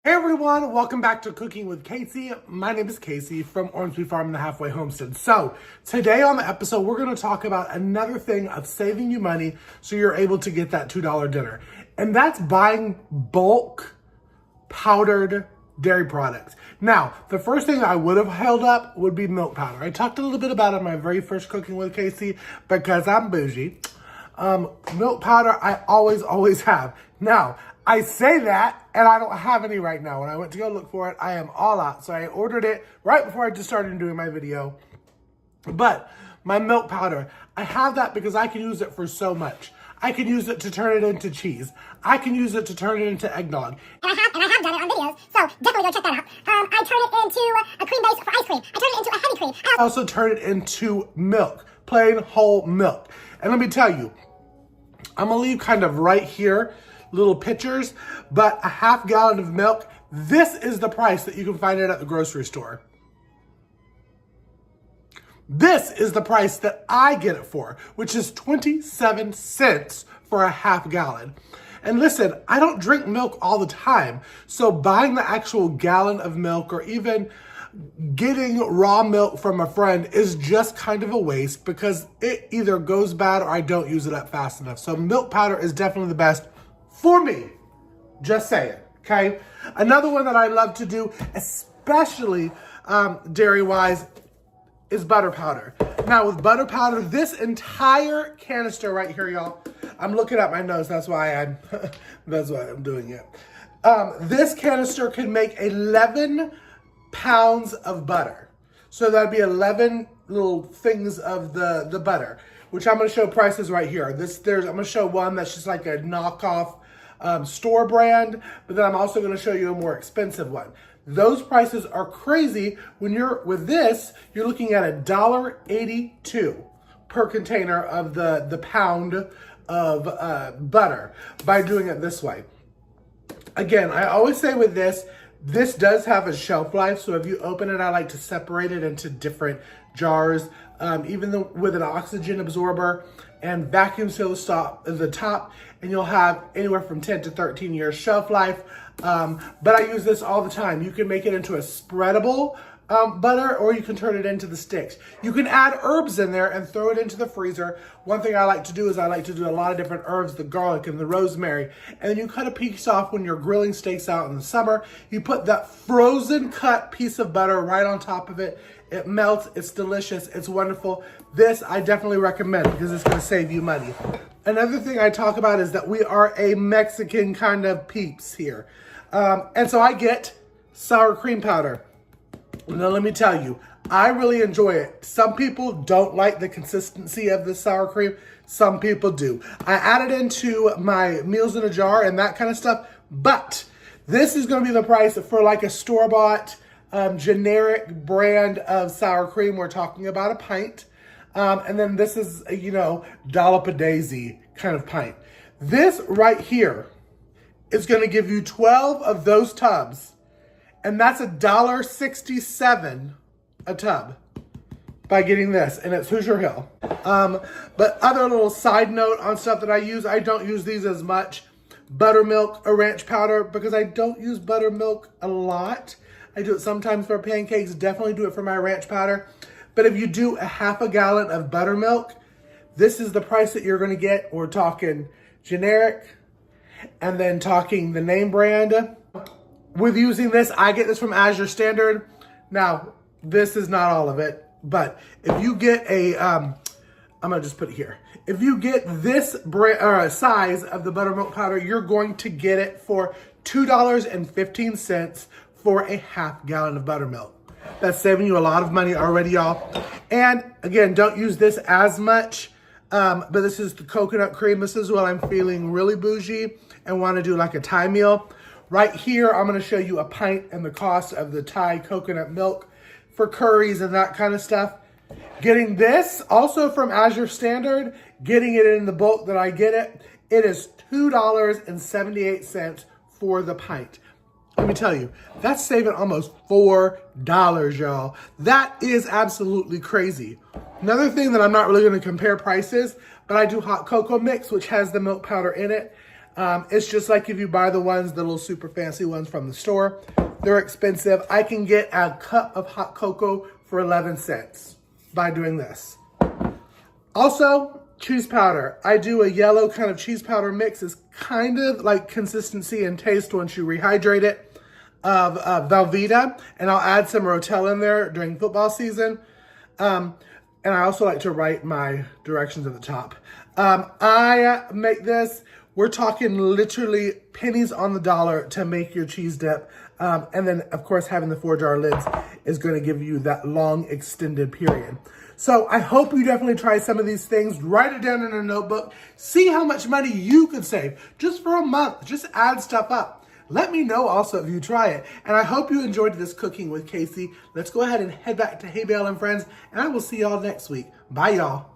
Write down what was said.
Hey everyone, welcome back to Cooking with Cayce. My name is Cayce from Ormsby Farm and the Halfway Homestead. So today on the episode, we're going to talk about another thing of saving you money so you're able to get that $2 dinner. And that's buying bulk powdered dairy products. Now, the first thing I would have held up would be milk powder. I talked a little bit about it in my very first Cooking with Cayce because I'm bougie. Milk powder, I always have. Now, I say that, and I don't have any right now. When I went to go look for it, I am all out. So I ordered it right before I just started doing my video. But my milk powder, I have that because I can use it for so much. I can use it to turn it into cheese. I can use it to turn it into eggnog. And I have done it on videos, so definitely go check that out. I turn it into a cream base for ice cream. I turn it into a heavy cream. I also turn it into milk, plain whole milk. And let me tell you, I'm gonna leave kind of right here little pitchers, but a half gallon of milk, this is the price that you can find it at the grocery store. This is the price that I get it for, which is 27 cents for a half gallon. And listen, I don't drink milk all the time, so buying the actual gallon of milk or even getting raw milk from a friend is just kind of a waste because it either goes bad or I don't use it up fast enough. So milk powder is definitely the best for me. Just saying, okay? Another one that I love to do, especially dairy-wise, is butter powder. Now with butter powder, this entire canister right here, y'all, I'm looking at my nose, that's why I'm doing it. This canister can make 11 pounds of butter. So that'd be 11 little things of the butter, which I'm gonna show prices right here. I'm gonna show one that's just like a knockoff store brand, but then I'm also gonna show you a more expensive one. Those prices are crazy. When you're with this, you're looking at $1.82 per container of the pound of butter by doing it this way. Again, I always say with this does have a shelf life, so if you open it, I like to separate it into different jars, even though with an oxygen absorber, and vacuum seal the top, and you'll have anywhere from 10 to 13 years shelf life. But I use this all the time. You can make it into a spreadable butter, or you can turn it into the sticks. You can add herbs in there and throw it into the freezer. One thing I like to do is I like to do a lot of different herbs, the garlic and the rosemary, and then you cut a piece off when you're grilling steaks out in the summer. You put that frozen cut piece of butter right on top of it. It melts, it's delicious, it's wonderful. This I definitely recommend because it's gonna save you money. Another thing I talk about is that we are a Mexican kind of peeps here. And so I get sour cream powder. Now let me tell you, I really enjoy it. Some people don't like the consistency of the sour cream. Some people do. I add it into my meals in a jar and that kind of stuff, but this is gonna be the price for like a store-bought generic brand of sour cream. We're talking about a pint. And then this is, dollop a daisy kind of pint. This right here is gonna give you 12 of those tubs, and that's $1.67 a tub by getting this, and it's Hoosier Hill. But other little side note on stuff that I use, I don't use these as much. Buttermilk or ranch powder, because I don't use buttermilk a lot. I do it sometimes for pancakes, definitely do it for my ranch powder. But if you do a half a gallon of buttermilk, this is the price that you're gonna get. We're talking generic, and then talking the name brand. With using this, I get this from Azure Standard. Now, this is not all of it, but if you get I'm gonna just put it here. If you get this brand, size of the buttermilk powder, you're going to get it for $2.15 for a half gallon of buttermilk. That's saving you a lot of money already, y'all. And again, don't use this as much, but this is the coconut cream. This is when I'm feeling really bougie and want to do like a Thai meal. Right here, I'm going to show you a pint and the cost of the Thai coconut milk for curries and that kind of stuff. Getting this also from Azure Standard, getting it in the bulk that I get it, it is $2.78 for the pint. Let me tell you, that's saving almost $4, y'all. That is absolutely crazy. Another thing that I'm not really going to compare prices, but I do hot cocoa mix, which has the milk powder in it. It's just like if you buy the little super fancy ones from the store. They're expensive. I can get a cup of hot cocoa for 11 cents by doing this. Also, cheese powder. I do a yellow kind of cheese powder mix. It's kind of like consistency and taste once you rehydrate it of Velveeta. And I'll add some Rotel in there during football season. And I also like to write my directions at the top. I make this. We're talking literally pennies on the dollar to make your cheese dip. And then, of course, having the 4-jar lids is going to give you that long extended period. So I hope you definitely try some of these things. Write it down in a notebook. See how much money you could save just for a month. Just add stuff up. Let me know also if you try it. And I hope you enjoyed this cooking with Cayce. Let's go ahead and head back to Hey Bale and Friends. And I will see y'all next week. Bye, y'all.